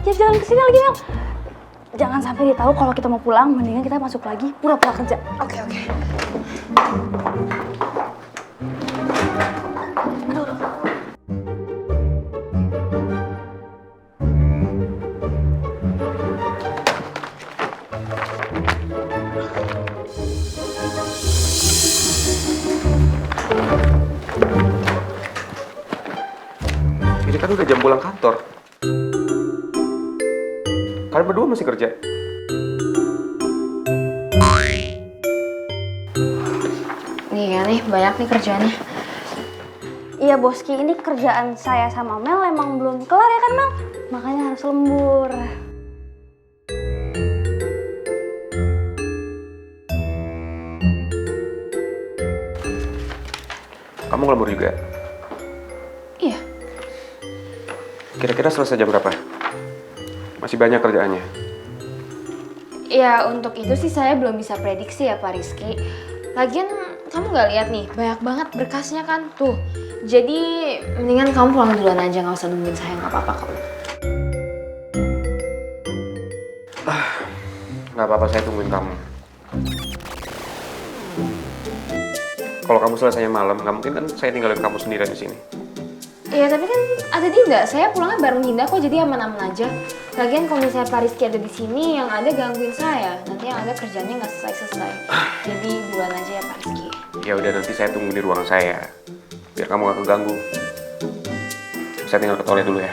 Ya jangan kesini lagi Mel. Jangan sampai dia tahu kalau kita mau pulang, mendingan kita masuk lagi pura-pura kerja. Oke. Ini kan udah jam pulang kantor. Kalian berdua masih kerja? Iya nih, banyak nih kerjaannya. Iya Boski, ini kerjaan saya sama Mel emang belum kelar ya kan Mel? Makanya harus lembur. Kamu ngelembur juga? Iya. Kira-kira selesai jam berapa? Masih banyak kerjaannya? Ya untuk itu sih saya belum bisa prediksi ya Pak Rizky. Lagian kamu nggak lihat nih, banyak banget berkasnya kan tuh. Jadi mendingan kamu pulang duluan aja, nggak usah nungguin saya, nggak apa-apa kok. Nggak apa-apa, saya tungguin kamu. Kalau kamu selesainya malam, nggak mungkin kan saya tinggalin kamu sendirian di sini. Iya tapi kan ada Dinda, saya pulangnya bareng Dinda kok, jadi aman-aman aja. Lagian kalau misalnya Pak Rizky ada di sini, yang ada gangguin saya. Nanti yang ada kerjanya nggak selesai-selesai. Jadi duluan aja ya Pak Rizky. Ya udah, nanti saya tunggu di ruangan saya, biar kamu nggak keganggu. Saya tinggal ke toilet dulu ya.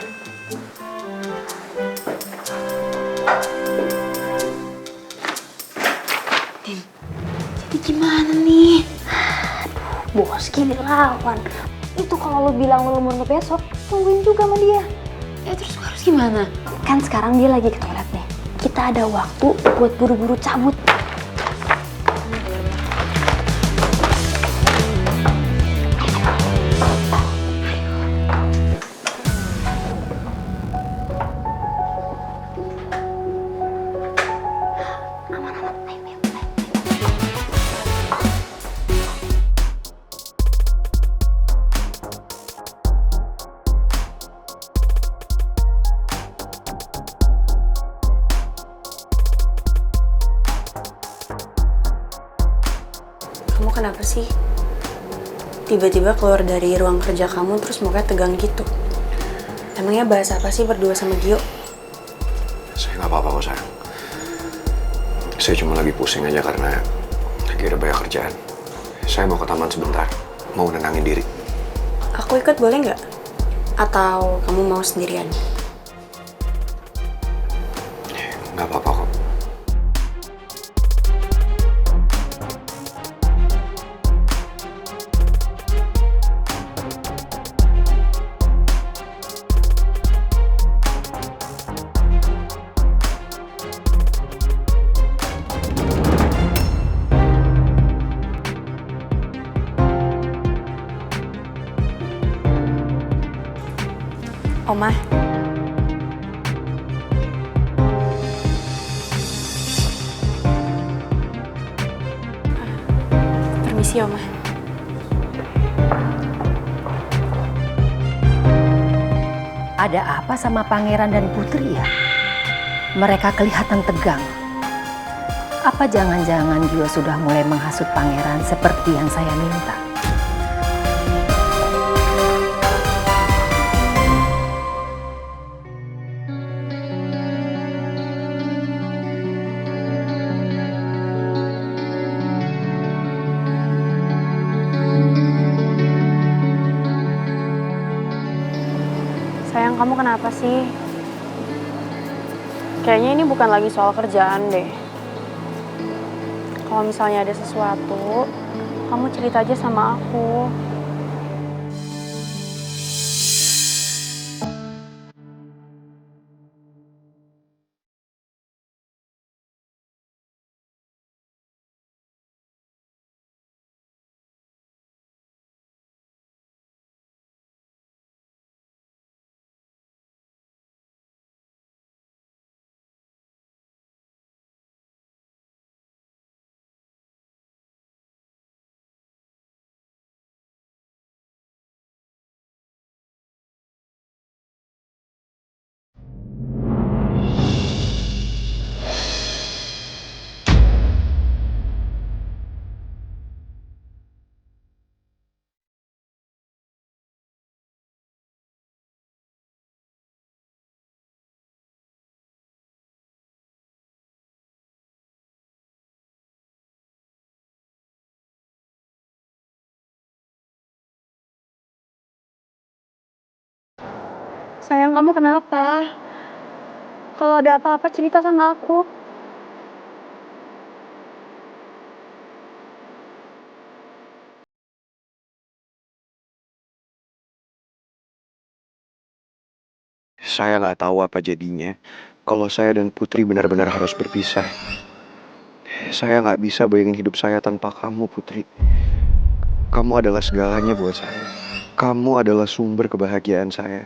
Din, jadi gimana nih? Boski dilawan. Itu kalau lo bilang lo lembur besok, tungguin juga sama dia. Ya terus harus gimana? Kan sekarang dia lagi ke toilet nih. Kita ada waktu buat buru-buru cabut. Kamu kenapa sih? Tiba-tiba keluar dari ruang kerja kamu terus mukanya tegang gitu. Emangnya bahas apa sih berdua sama Gio? Saya nggak apa-apa kok sayang. Saya cuma lagi pusing aja karena lagi ada banyak kerjaan. Saya mau ke taman sebentar, mau nenangin diri. Aku ikut boleh nggak? Atau kamu mau sendirian? Nggak apa-apa kok. Oma. Permisi, Oma. Ada apa sama Pangeran dan Putri ya? Mereka kelihatan tegang. Apa jangan-jangan Gio sudah mulai menghasut Pangeran seperti yang saya minta? Sayang, kamu kenapa sih? Kayaknya ini bukan lagi soal kerjaan deh. Kalau misalnya ada sesuatu, kamu cerita aja sama aku. Sayang, kamu kenapa? Kalau ada apa-apa cerita sama aku. Saya nggak tahu apa jadinya kalau saya dan Putri benar-benar harus berpisah. Saya nggak bisa bayangin hidup saya tanpa kamu, Putri. Kamu adalah segalanya buat saya. Kamu adalah sumber kebahagiaan saya.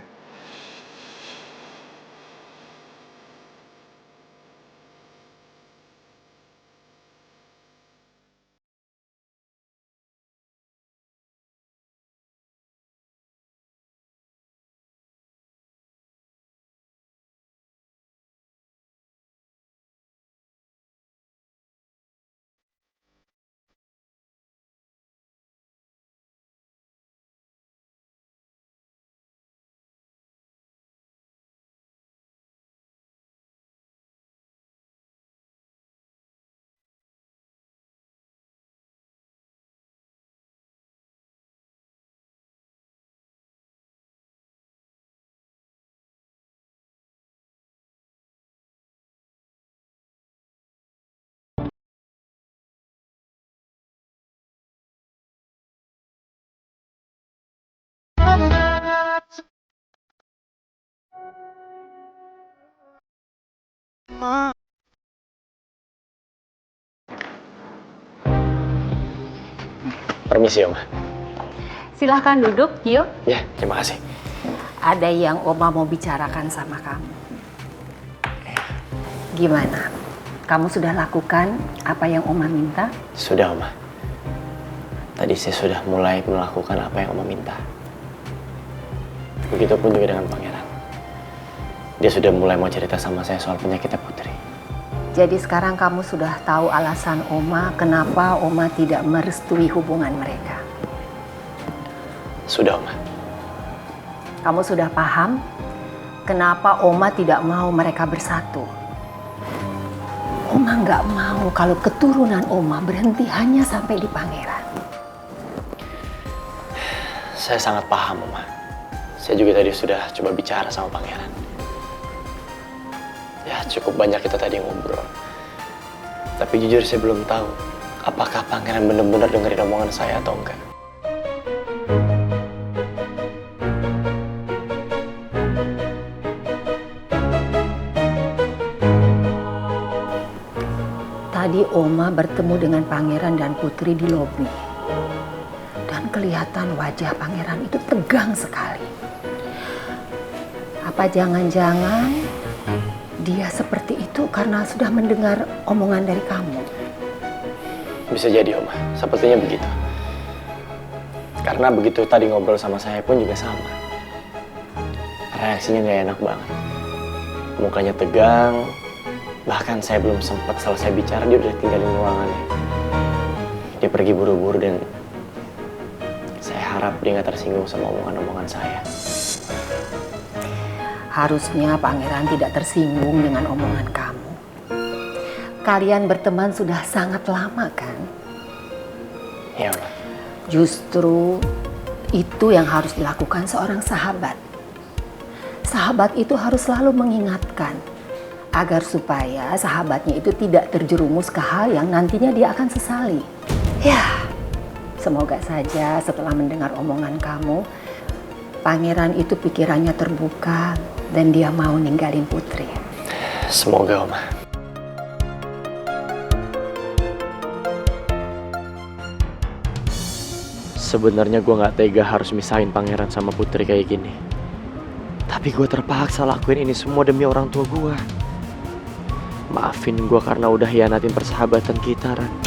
Permisi, Oma. Silahkan duduk, yuk. Ya, terima kasih. Ada yang Oma mau bicarakan sama kamu. Gimana? Kamu sudah lakukan apa yang Oma minta? Sudah, Oma. Tadi saya sudah mulai melakukan apa yang Oma minta. Begitupun juga dengan Pangeran. Dia sudah mulai mau cerita sama saya soal penyakitnya Putri. Jadi sekarang kamu sudah tahu alasan Oma kenapa Oma tidak merestui hubungan mereka. Sudah, Oma. Kamu sudah paham kenapa Oma tidak mau mereka bersatu. Oma nggak mau kalau keturunan Oma berhenti hanya sampai di Pangeran. Saya sangat paham, Oma. Saya juga tadi sudah coba bicara sama Pangeran. Ya, cukup banyak kita tadi ngobrol. Tapi jujur saya belum tahu apakah Pangeran benar-benar dengerin omongan saya atau enggak. Tadi Oma bertemu dengan Pangeran dan Putri di lobi. Dan kelihatan wajah Pangeran itu tegang sekali. Apa jangan-jangan dia seperti itu karena sudah mendengar omongan dari kamu? Bisa jadi, Oma. Sepertinya begitu. Karena begitu tadi ngobrol sama saya pun juga sama. Reaksinya nggak enak banget. Mukanya tegang. Bahkan saya belum sempat selesai bicara, dia udah tinggalin ruangannya. Dia pergi buru-buru dan saya harap dia nggak tersinggung sama omongan-omongan saya. Harusnya Pangeran tidak tersinggung dengan omongan kamu. Kalian berteman sudah sangat lama kan? Iya, Mbak. Justru itu yang harus dilakukan seorang sahabat. Sahabat itu harus selalu mengingatkan agar supaya sahabatnya itu tidak terjerumus ke hal yang nantinya dia akan sesali. Ya, semoga saja setelah mendengar omongan kamu, Pangeran itu pikirannya terbuka dan dia mau ninggalin Putri. Semoga, Oma. Sebenarnya gue gak tega harus misahin Pangeran sama Putri kayak gini. Tapi gue terpaksa lakuin ini semua demi orang tua gue. Maafin gue karena udah hianatin persahabatan kita, Ran.